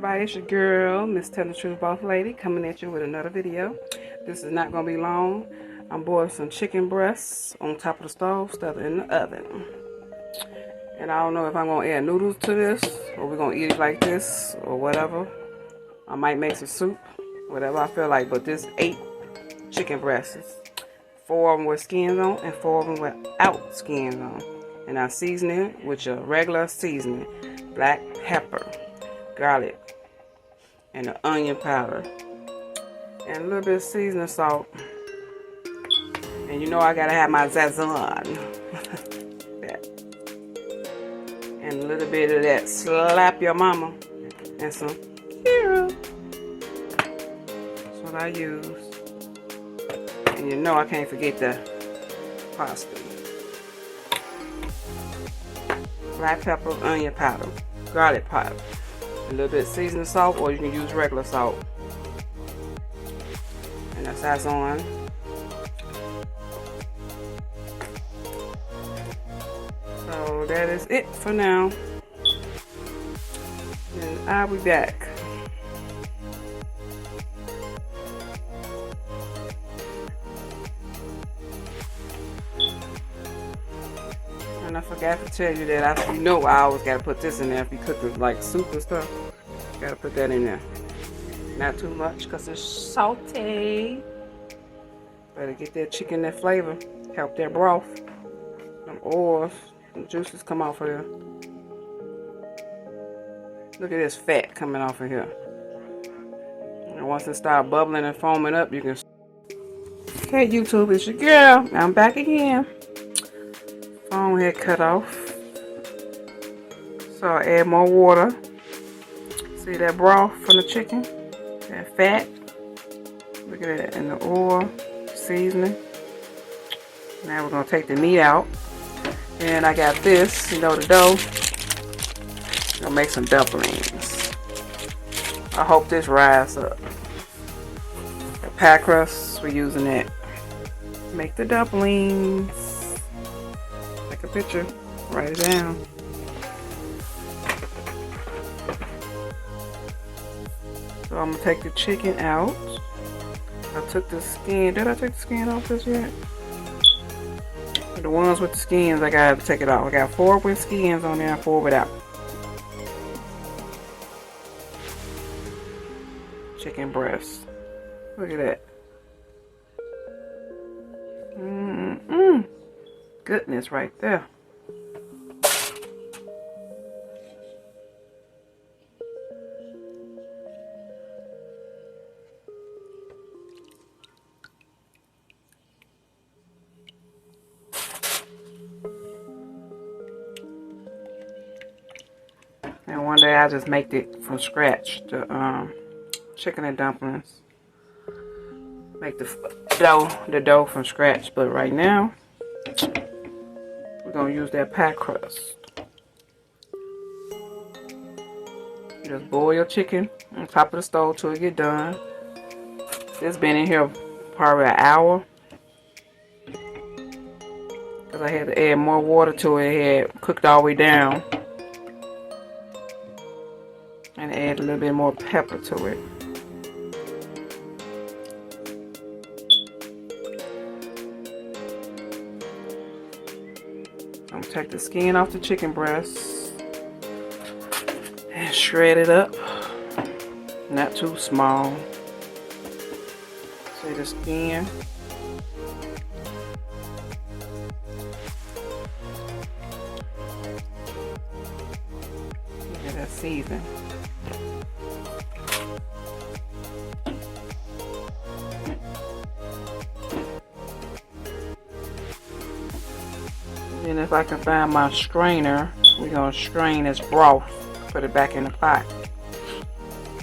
Everybody, it's your girl, Miss Telling the Truth Boss Lady, coming at you with another video. This is not going to be long. I'm boiling some chicken breasts on top of the stove, stuff in the oven. And I don't know if I'm going to add noodles to this, or we're going to eat it like this, or whatever. I might make some soup, whatever I feel like, but this 8 chicken breasts. 4 of them with skins on, and 4 of them without skins on. And I season it with your regular seasoning, black pepper, garlic, and the onion powder, and a little bit of seasoning salt. And you know I gotta have my zazan. And a little bit of that slap your mama, and some Kira. That's what I use. And you know I can't forget the pasta. Black pepper, onion powder, garlic powder, a little bit of seasoning salt, or you can use regular salt. And that's sazon. So that is it for now. And I'll be back. And I forgot to tell you that I always gotta put this in there if you cook it like soup and stuff. Gotta put that in there. Not too much because it's salty. Better get that chicken, that flavor. Help that broth. Them oils, them juices come off of here. Look at this fat coming off of here. And once it starts bubbling and foaming up, you can. Okay, YouTube, it's your girl. I'm back again. Phone had cut off. So I add more water. See that broth from the chicken? That fat. Look at that. And the oil, seasoning. Now we're going to take the meat out. And I got this, the dough. I'm going to make some dumplings. I hope this rises up. The pie crust, we're using that. Make the dumplings. Take a picture. Write it down. So I'm going to take the chicken out. I took the skin. Did I take the skin off this yet? The ones with the skins, I got to take it off. I got 4 with skins on there and 4 without. Chicken breast. Look at that. Goodness right there. And one day I just make it from scratch, the chicken and dumplings. Make the dough from scratch, but right now we're gonna use that pie crust. Just boil your chicken on top of the stove till it get done. It's been in here probably an hour because I had to add more water to it. It had cooked all the way down. And add a little bit more pepper to it. I'm going to take the skin off the chicken breast and shred it up. Not too small. See the skin. Look at that seasoning. And if I can find my strainer, we're going to strain this broth, put it back in the pot.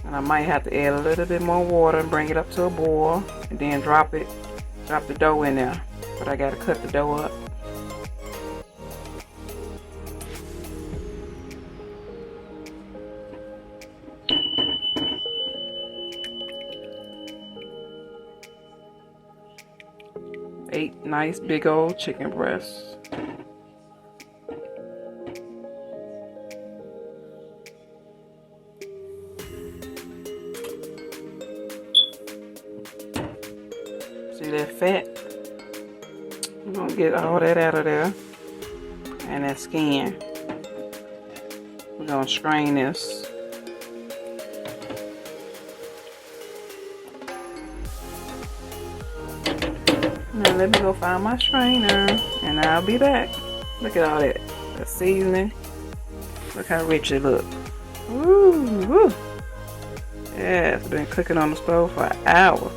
And I might have to add a little bit more water and bring it up to a boil, and then drop the dough in there. But I got to cut the dough up. Eight nice big old chicken breasts. that fat. I'm gonna get all that out of there. And that skin. We're gonna strain this. Now let me go find my strainer and I'll be back. Look at all that seasoning. Look how rich it looks. Woo, woo. Yeah, it's been cooking on the stove for an hour.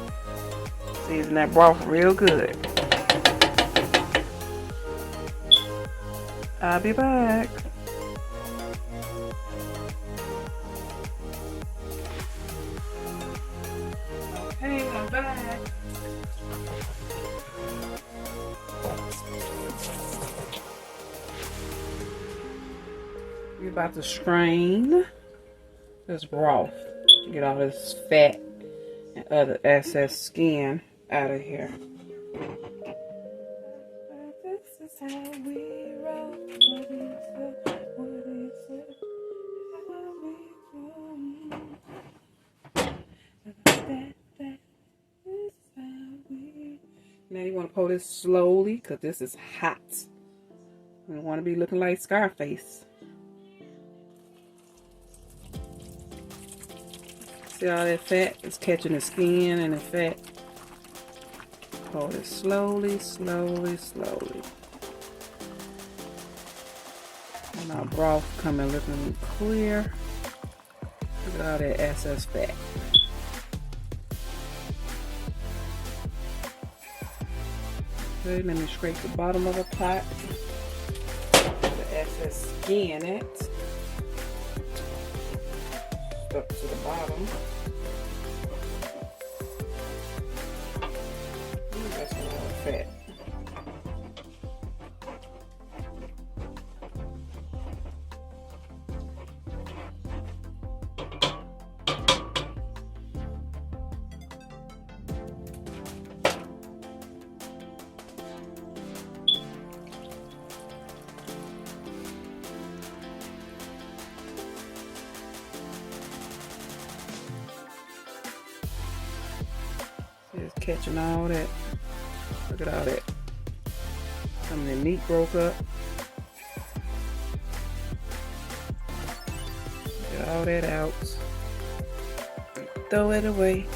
Season that broth real good. I'll be back. Okay, I'm back. We're about to strain this broth. Get all this fat and other excess skin out of here. This is how we roll. Now you want to pull this slowly because this is hot. You don't want to be looking like Scarface. See all that fat? It's catching the skin and the fat. Pull it slowly, slowly, slowly. And our broth coming looking clear. Look at all that excess fat. Okay, let me scrape the bottom of the pot. The excess skin it. Up to the bottom. That's a lot of fat. It's catching all that. Look at all that. Some of the meat broke up. Get all that out. Throw it away.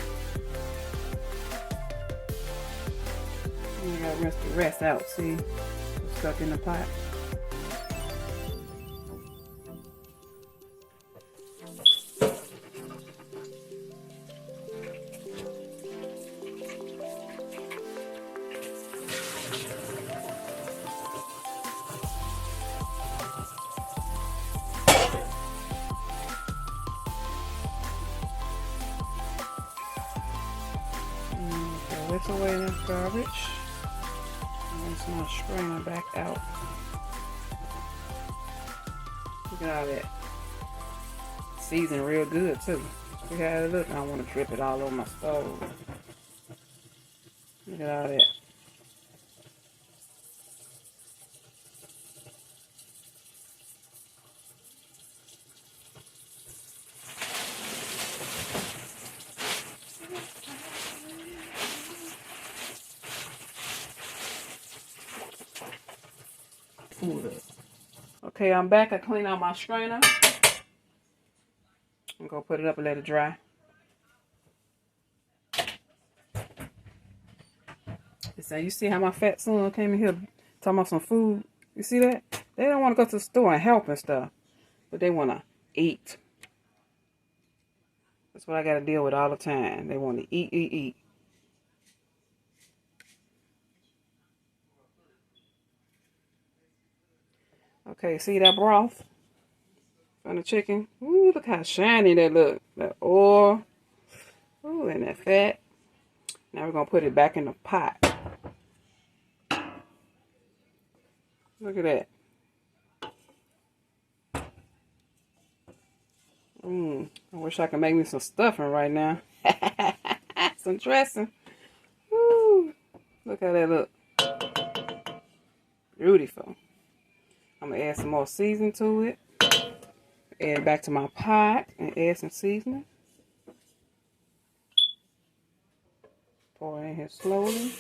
And you gotta rinse the rest out, see? It's stuck in the pot. This away in this garbage. And rinse my strainer back out. Look at all that. Seasoned real good too. Look how it looks. I don't want to drip it all over my stove. Look at all that. Okay, I'm back. I cleaned out my strainer. I'm gonna put it up and let it dry. So you see how my fat son came in here talking about some food? You see that? They don't want to go to the store and help and stuff, but they want to eat. That's what I got to deal with all the time. They want to eat, eat, eat. Okay, see that broth from the chicken? Ooh, look how shiny that look. That oil. Ooh, and that fat. Now we're going to put it back in the pot. Look at that. I wish I could make me some stuffing right now. Some dressing. Woo. Look how that look. Beautiful. I'm going to add some more seasoning to it. Add it back to my pot and add some seasoning. Pour it in in here slowly.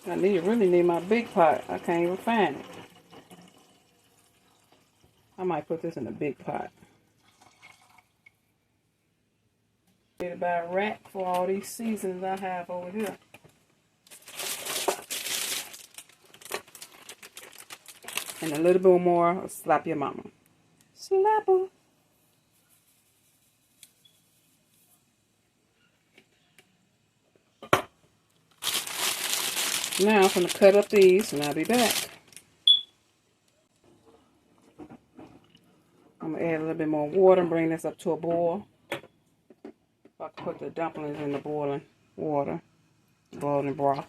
I really need my big pot. I can't even find it. I might put this in a big pot. Get about a rack for all these seasons I have over here. And a little bit more, slap your mama. Slap her. Now I'm going to cut up these and I'll be back. I'm going to add a little bit more water and bring this up to a boil. I can put the dumplings in the boiling water, boiling broth.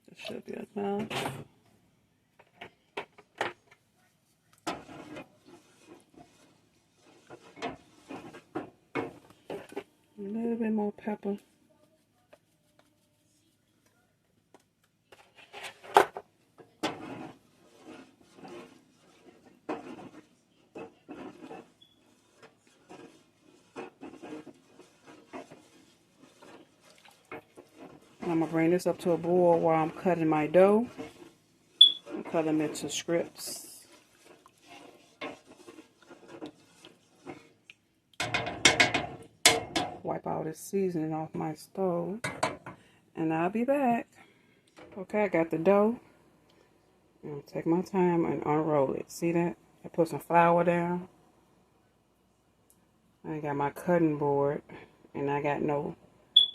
This should be enough. A little bit more pepper. I'm going to bring this up to a boil while I'm cutting my dough. I'm cutting them into strips. Wipe all this seasoning off my stove. And I'll be back. Okay, I got the dough. I'll take my time and unroll it. See that? I put some flour down. I got my cutting board. And I got no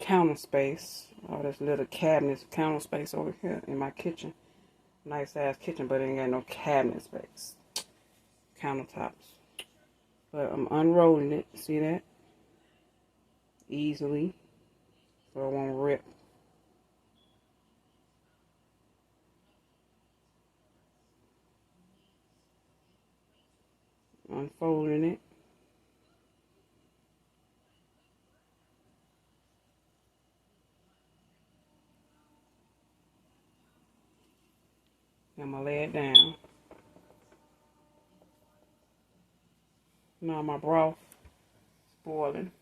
counter space. All this little cabinet counter space over here in my kitchen. Nice ass kitchen, but it ain't got no cabinet space. Countertops. But I'm unrolling it. See that? Easily. So it won't rip. Unfolding it. I'm going to lay it down. Now my broth is boiling.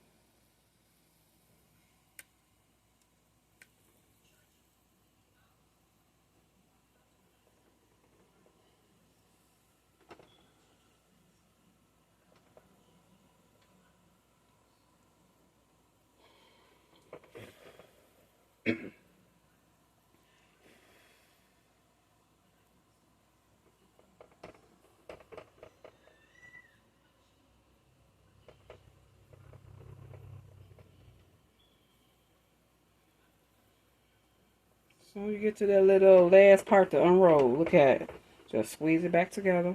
So you get to that little last part to unroll. Look at it. Just squeeze it back together.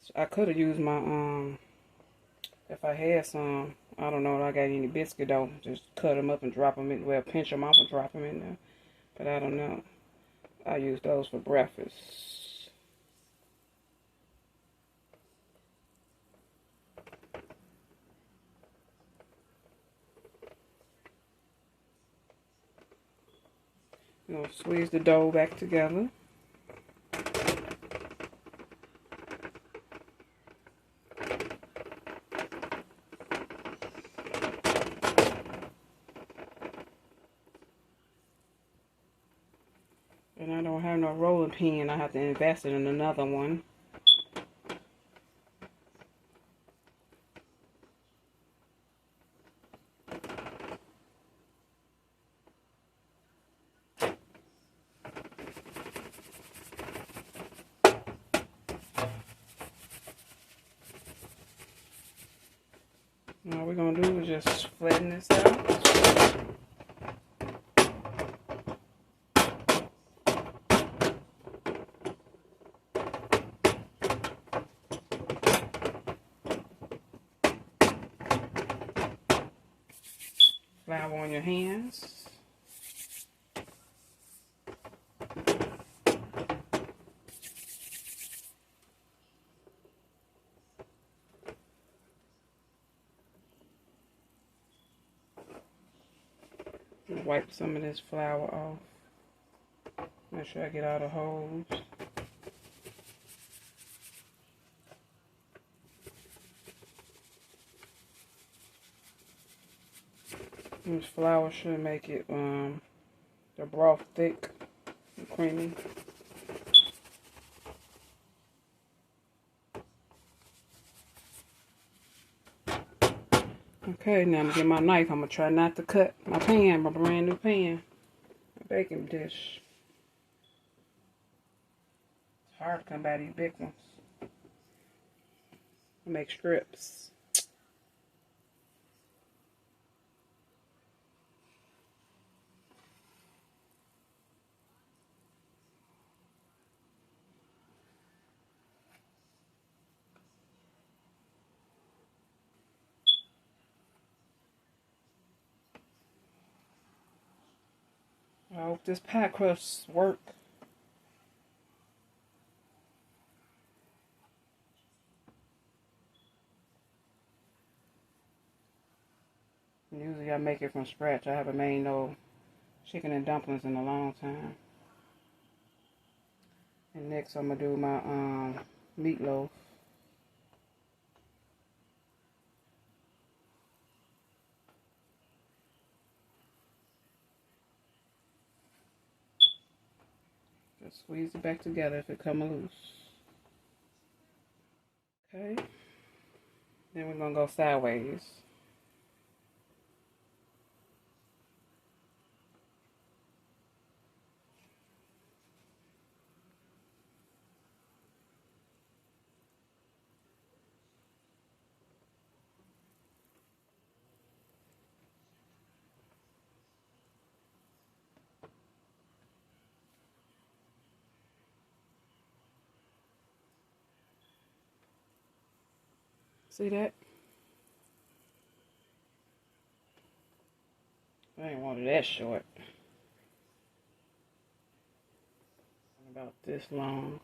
So I could have used my, if I had some, I don't know if I got any biscuit dough. Just cut them up and drop them in, well, pinch them off and drop them in there. But I don't know. I use those for breakfast. You know, squeeze the dough back together. And I don't have no rolling pin. I have to invest in another one. All we're going to do is just flatten this out. Flour on your hands. Wipe some of this flour off. Make sure I get all the holes. This flour should make it the broth thick and creamy. Okay, now I'm gonna get my knife. I'm gonna try not to cut my pan, my brand new pan, my baking dish. It's hard to come by these big ones. I make strips. I hope this pie crust work. Usually I make it from scratch. I haven't made no chicken and dumplings in a long time. And next I'm gonna do my meatloaf. Just squeeze it back together if it come loose. Okay. Then we're gonna go sideways. See that? I ain't wanted that short. About this long.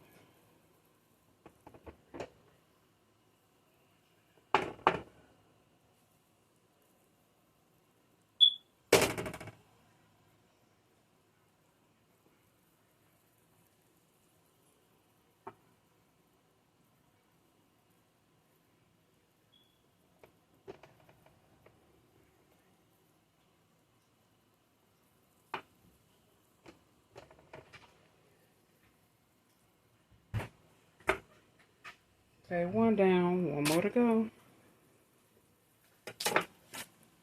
Okay, one down, one more to go.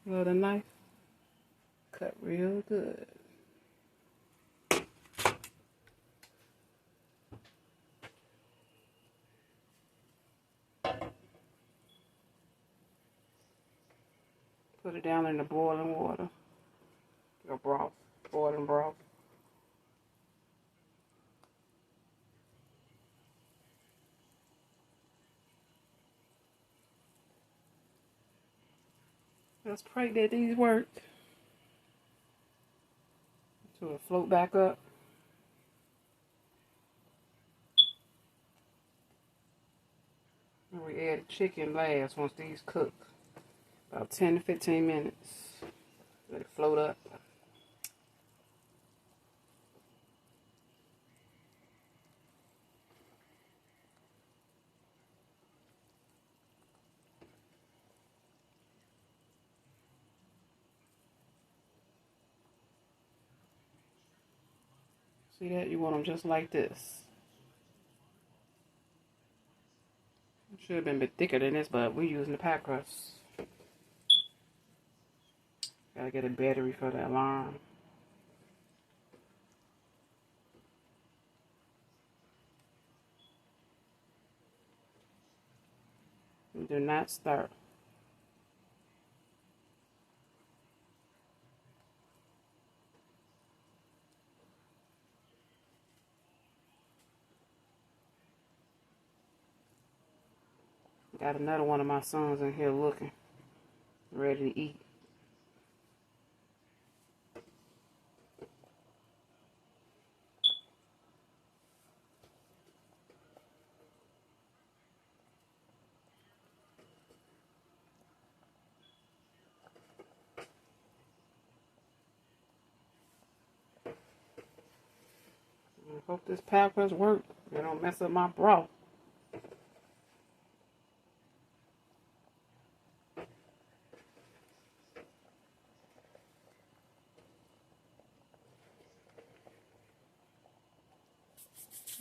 With a knife, cut real good. Put it down in the boiling water. Your broth, boiling broth. Let's pray that these work. So it'll float back up. And we add the chicken last once these cook. About 10 to 15 minutes. Let it float up. See that? You want them just like this. Should have been a bit thicker than this, but we're using the pie crust. Gotta get a battery for the alarm. Do not start. Got another one of my sons in here looking, ready to eat. hope this pie crust works. It don't mess up my broth.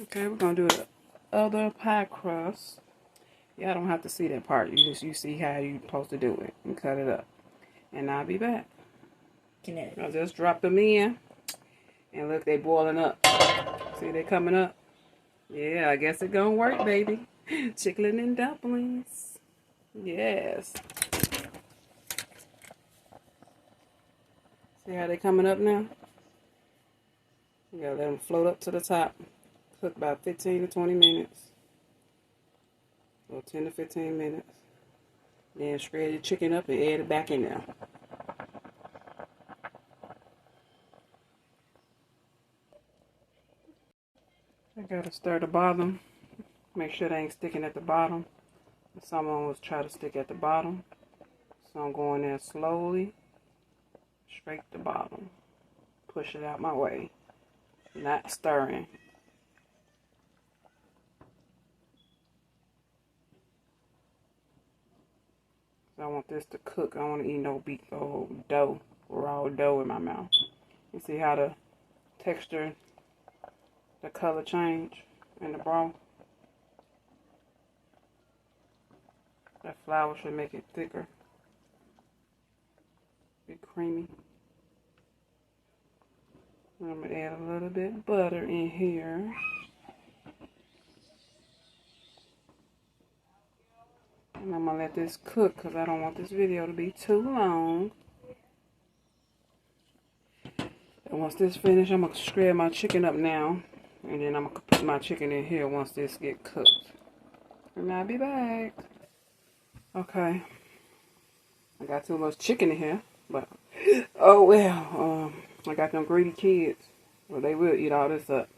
Okay, we're gonna do the other pie crust. Y'all don't have to see that part. You see how you supposed to do it and cut it up. And I'll be back. I'll just drop them in. And look, they boiling up. See, they coming up. Yeah, I guess it gonna work, baby. Chicken and dumplings. Yes. See how they coming up now? You gotta let them float up to the top. Cook about 15 to 20 minutes. Or 10 to 15 minutes. Then shred your chicken up and add it back in there. I gotta stir the bottom. Make sure they ain't sticking at the bottom. Some always try to stick at the bottom. So I'm going there slowly. Straight to the bottom. Push it out my way. Not stirring. I want this to cook. I don't want to eat no dough, raw dough in my mouth. You see how the texture, the color change in the broth? That flour should make it thicker. Be creamy. I'm going to add a little bit of butter in here. And I'm going to let this cook because I don't want this video to be too long. And once this finishes, I'm going to shred my chicken up now. And then I'm going to put my chicken in here once this get cooked. And I'll be back. Okay. I got too much chicken in here. But, oh well. I got them greedy kids. Well, they will eat all this up.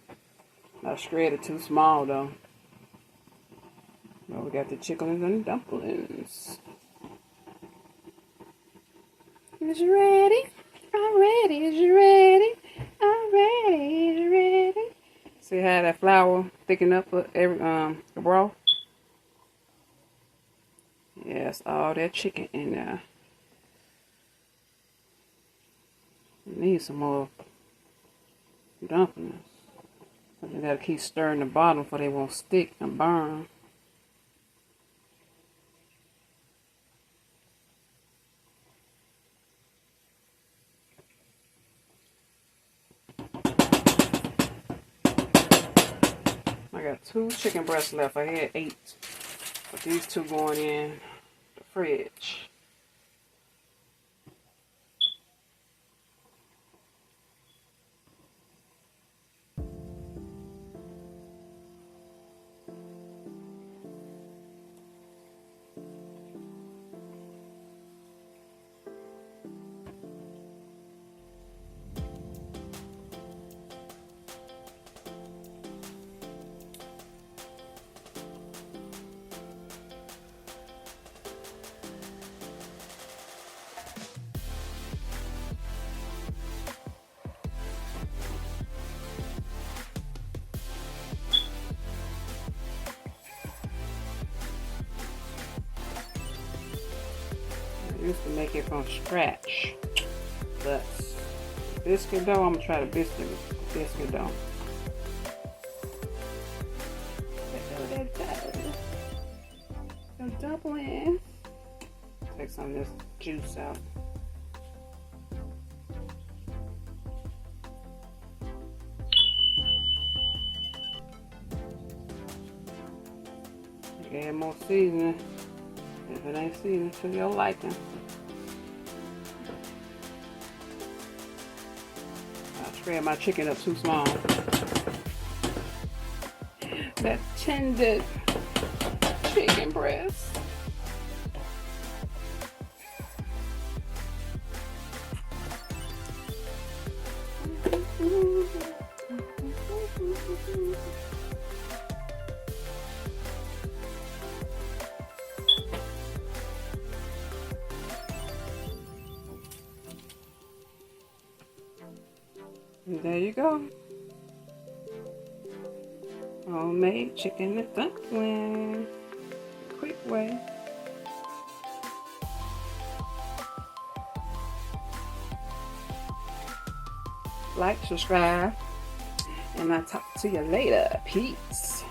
I shredded too small though. Well, we got the chickens and dumplings. Is you ready? I'm ready. Is you ready? I'm ready. Is you ready? See how that flour thicken up for every the broth? Yes, all that chicken in there. Need some more dumplings. You gotta keep stirring the bottom so they won't stick and burn. I got 2 chicken breasts left. I had 8. But these 2 going in the fridge. I used to make it from scratch, but biscuit dough, I'm gonna try the biscuit dough. The dumpling. Take some of this juice out. Add more seasoning. If it ain't seasoned to your liking. I shred my chicken up too small. That tender chicken breast. And there you go. Homemade chicken and dumpling. Quick way. Like, subscribe, and I'll talk to you later. Peace.